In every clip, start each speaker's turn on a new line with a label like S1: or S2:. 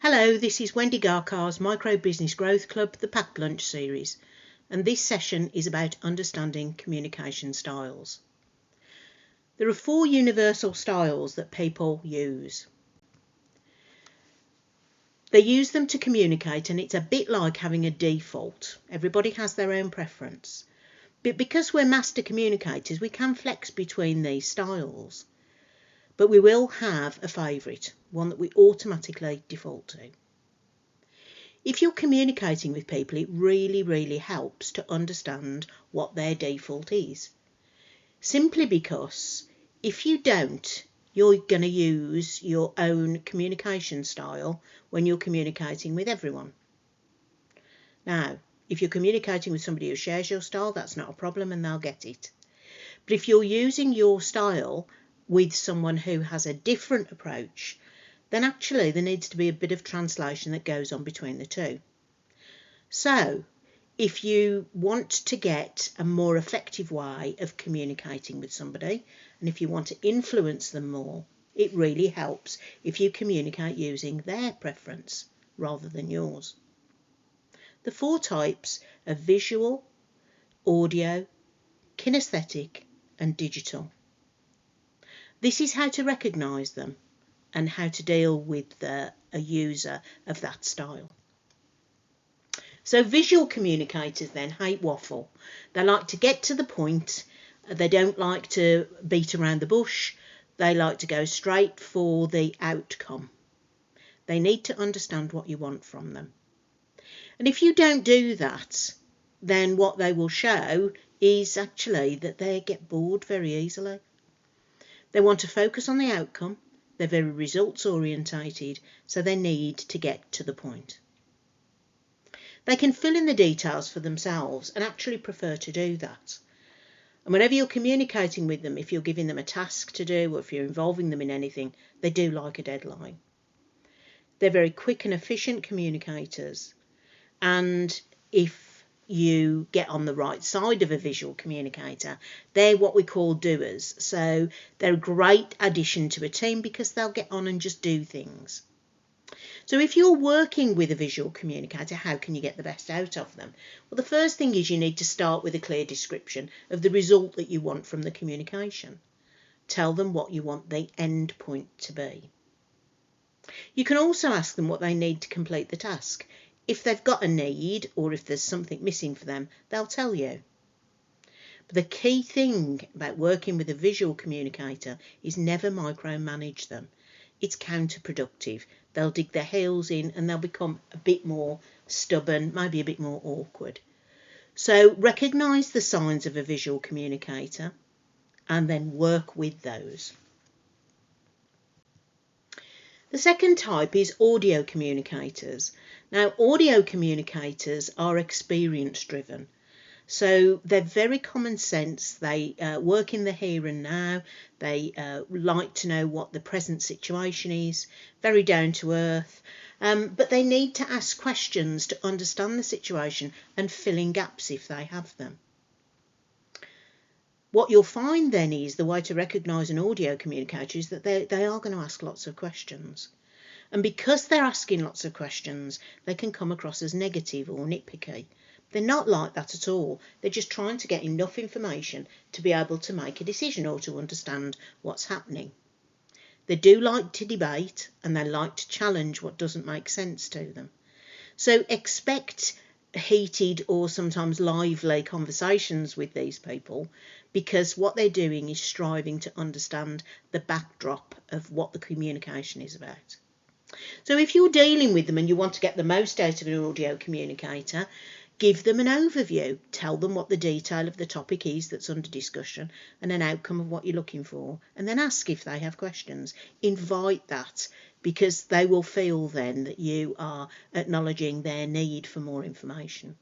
S1: Hello, this is Wendy Garcar's Micro Business Growth Club, the Packed Lunch series, and this session is about understanding communication styles. There are 4 universal styles that people use. They use them to communicate, and it's a bit like having a default. Everybody has their own preference. But because we're master communicators, we can flex between these styles. But we will have a favourite, one that we automatically default to. If you're communicating with people, it really helps to understand what their default is. Simply because if you don't, you're going to use your own communication style when you're communicating with everyone. Now, if you're communicating with somebody who shares your style, that's not a problem and they'll get it. But if you're using your style with someone who has a different approach, then actually there needs to be a bit of translation that goes on between the two. So, if you want to get a more effective way of communicating with somebody, and if you want to influence them more, it really helps if you communicate using their preference rather than yours. The 4 types are visual, audio, kinesthetic, and digital. This is how to recognise them and how to deal with a user of that style. So visual communicators then hate waffle. They like to get to the point. They don't like to beat around the bush. They like to go straight for the outcome. They need to understand what you want from them. And if you don't do that, then what they will show is actually that they get bored very easily. They want to focus on the outcome. They're very results orientated, so they need to get to the point. They can fill in the details for themselves and actually prefer to do that. And whenever you're communicating with them, if you're giving them a task to do or if you're involving them in anything, they do like a deadline. They're very quick and efficient communicators. And if you get on the right side of a visual communicator, they're what we call doers. So they're a great addition to a team because they'll get on and just do things. So if you're working with a visual communicator, how can you get the best out of them? Well, the first thing is you need to start with a clear description of the result that you want from the communication. Tell them what you want the end point to be. You can also ask them what they need to complete the task. If they've got a need or if there's something missing for them, they'll tell you. But the key thing about working with a visual communicator is never micromanage them. It's counterproductive. They'll dig their heels in and they'll become a bit more stubborn, maybe a bit more awkward. So recognise the signs of a visual communicator and then work with those. The second type is audio communicators. Now, audio communicators are experience driven. So they're very common sense. They work in the here and now. They like to know what the present situation is, very down to earth. But they need to ask questions to understand the situation and fill in gaps if they have them. What you'll find then is the way to recognise an audio communicator is that they are going to ask lots of questions. And because they're asking lots of questions, they can come across as negative or nitpicky. They're not like that at all. They're just trying to get enough information to be able to make a decision or to understand what's happening. They do like to debate and they like to challenge what doesn't make sense to them. So expect heated or sometimes lively conversations with these people because what they're doing is striving to understand the backdrop of what the communication is about. So if you're dealing with them and you want to get the most out of an audio communicator, give them an overview, tell them what the detail of the topic is that's under discussion and an outcome of what you're looking for, and then ask if they have questions. Invite that because they will feel then that you are acknowledging their need for more information.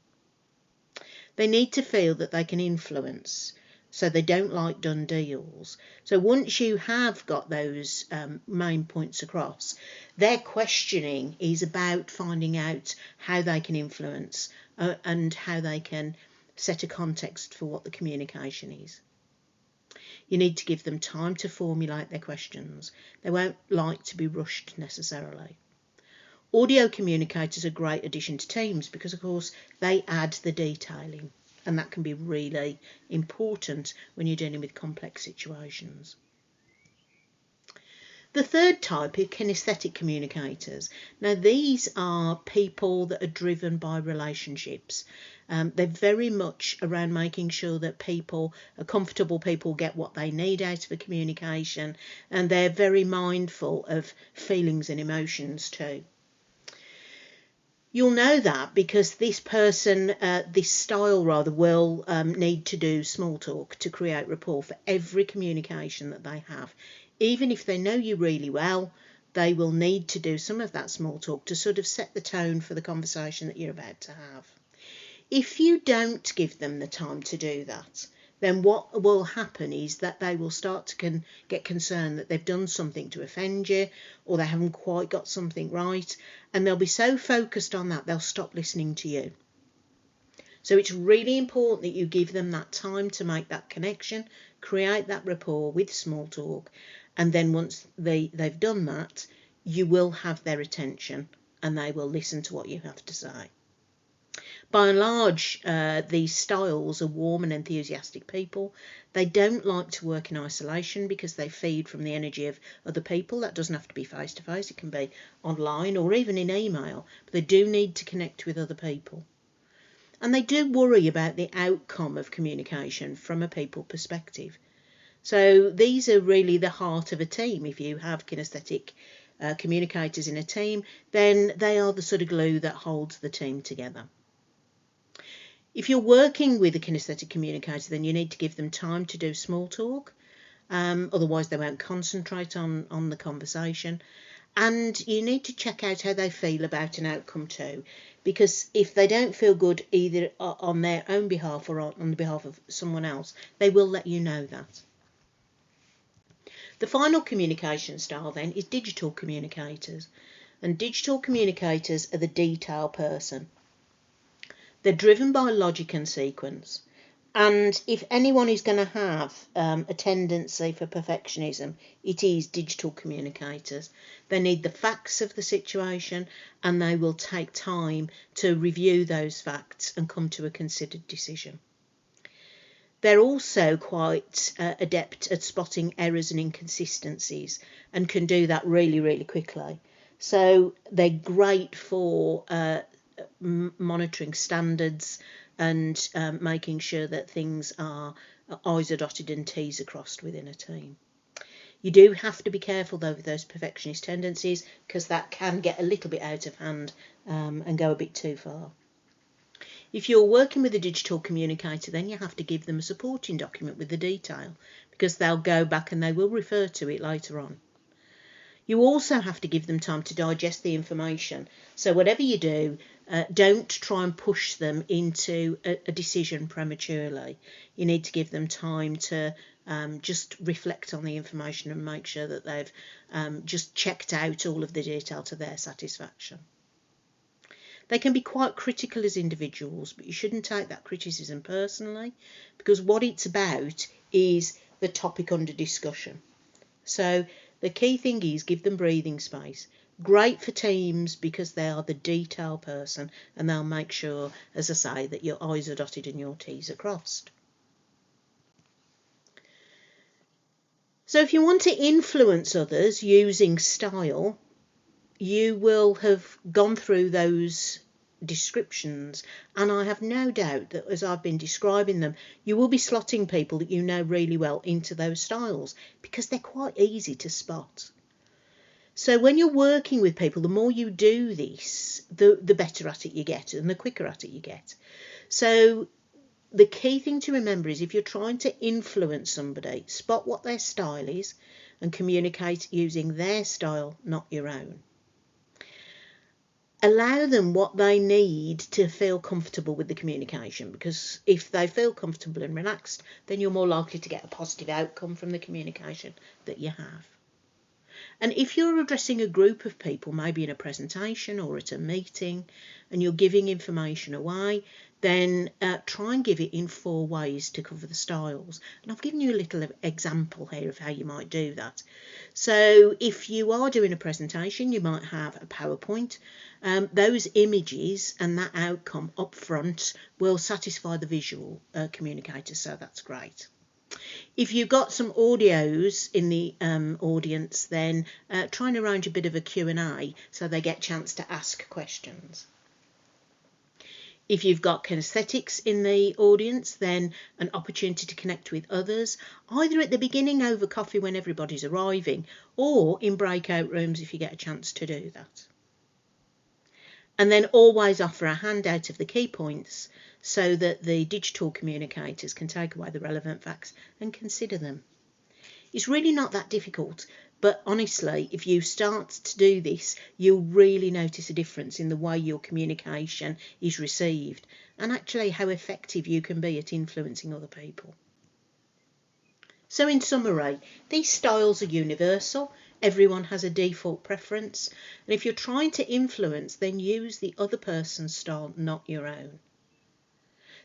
S1: They need to feel that they can influence, so they don't like done deals. So once you have got those main points across, their questioning is about finding out how they can influence and how they can set a context for what the communication is. You need to give them time to formulate their questions. They won't like to be rushed necessarily. Audio communicators are a great addition to teams because, of course, they add the detailing, and that can be really important when you're dealing with complex situations. The third type are kinesthetic communicators. Now, these are people that are driven by relationships. They're very much around making sure that comfortable people get what they need out of a communication, and they're very mindful of feelings and emotions too. You'll know that because this style will need to do small talk to create rapport for every communication that they have. Even if they know you really well, they will need to do some of that small talk to sort of set the tone for the conversation that you're about to have. If you don't give them the time to do that, then what will happen is that they will start to get concerned that they've done something to offend you, or they haven't quite got something right, and they'll be so focused on that they'll stop listening to you. So it's really important that you give them that time to make that connection, create that rapport with small talk, and then once they've done that, you will have their attention and they will listen to what you have to say. By and large, these styles are warm and enthusiastic people. They don't like to work in isolation because they feed from the energy of other people. That doesn't have to be face to face. It can be online or even in email. But they do need to connect with other people. And they do worry about the outcome of communication from a people perspective. So these are really the heart of a team. If you have kinesthetic communicators in a team, then they are the sort of glue that holds the team together. If you're working with a kinesthetic communicator, then you need to give them time to do small talk. Otherwise, they won't concentrate on the conversation. And you need to check out how they feel about an outcome too. Because if they don't feel good either on their own behalf or on the behalf of someone else, they will let you know that. The final communication style then is digital communicators. And digital communicators are the detail person. They're driven by logic and sequence. And if anyone is going to have a tendency for perfectionism, it is digital communicators. They need the facts of the situation and they will take time to review those facts and come to a considered decision. They're also quite adept at spotting errors and inconsistencies and can do that really, really quickly. So they're great for monitoring standards and making sure that things are I's are dotted and T's are crossed within a team. You do have to be careful though with those perfectionist tendencies because that can get a little bit out of hand and go a bit too far. If you're working with a digital communicator, then you have to give them a supporting document with the detail because they'll go back and they will refer to it later on. You also have to give them time to digest the information. So whatever you do, don't try and push them into a decision prematurely. You need to give them time to just reflect on the information and make sure that they've just checked out all of the detail to their satisfaction. They can be quite critical as individuals, but you shouldn't take that criticism personally because what it's about is the topic under discussion. So the key thing is give them breathing space. Great for teams because they are the detail person and they'll make sure, as I say, that your I's are dotted and your T's are crossed. So if you want to influence others using style, you will have gone through those descriptions, and I have no doubt that as I've been describing them, you will be slotting people that you know really well into those styles because they're quite easy to spot. So when you're working with people, the more you do this, the better at it you get and the quicker at it you get. So the key thing to remember is if you're trying to influence somebody, spot what their style is and communicate using their style, not your own. Allow them what they need to feel comfortable with the communication because if they feel comfortable and relaxed, then you're more likely to get a positive outcome from the communication that you have. And if you're addressing a group of people, maybe in a presentation or at a meeting, and you're giving information away, then try and give it in 4 ways to cover the styles. And I've given you a little example here of how you might do that. So if you are doing a presentation, you might have a PowerPoint. Those images and that outcome up front will satisfy the visual communicator, so that's great. If you've got some audios in the audience, then try and arrange a bit of a Q&A so they get a chance to ask questions. If you've got kinesthetics in the audience, then an opportunity to connect with others, either at the beginning over coffee when everybody's arriving, or in breakout rooms if you get a chance to do that. And then always offer a handout of the key points so that the digital communicators can take away the relevant facts and consider them. It's really not that difficult, but honestly, if you start to do this, you'll really notice a difference in the way your communication is received and actually how effective you can be at influencing other people. So in summary, these styles are universal. Everyone has a default preference. And if you're trying to influence, then use the other person's style, not your own.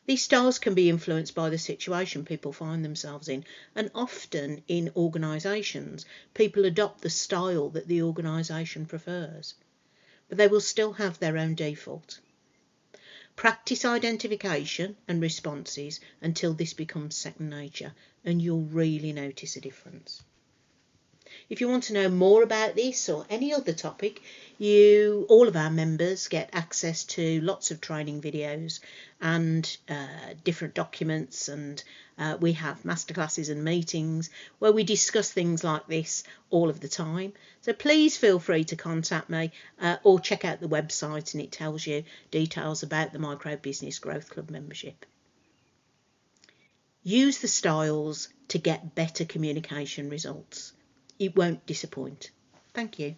S1: These styles can be influenced by the situation people find themselves in, and often in organisations, people adopt the style that the organisation prefers, but they will still have their own default. Practice identification and responses until this becomes second nature, and you'll really notice a difference. If you want to know more about this or any other topic, all of our members get access to lots of training videos and different documents, and we have masterclasses and meetings where we discuss things like this all of the time. So please feel free to contact me or check out the website, and it tells you details about the Micro Business Growth Club membership. Use the styles to get better communication results. It won't disappoint. Thank you.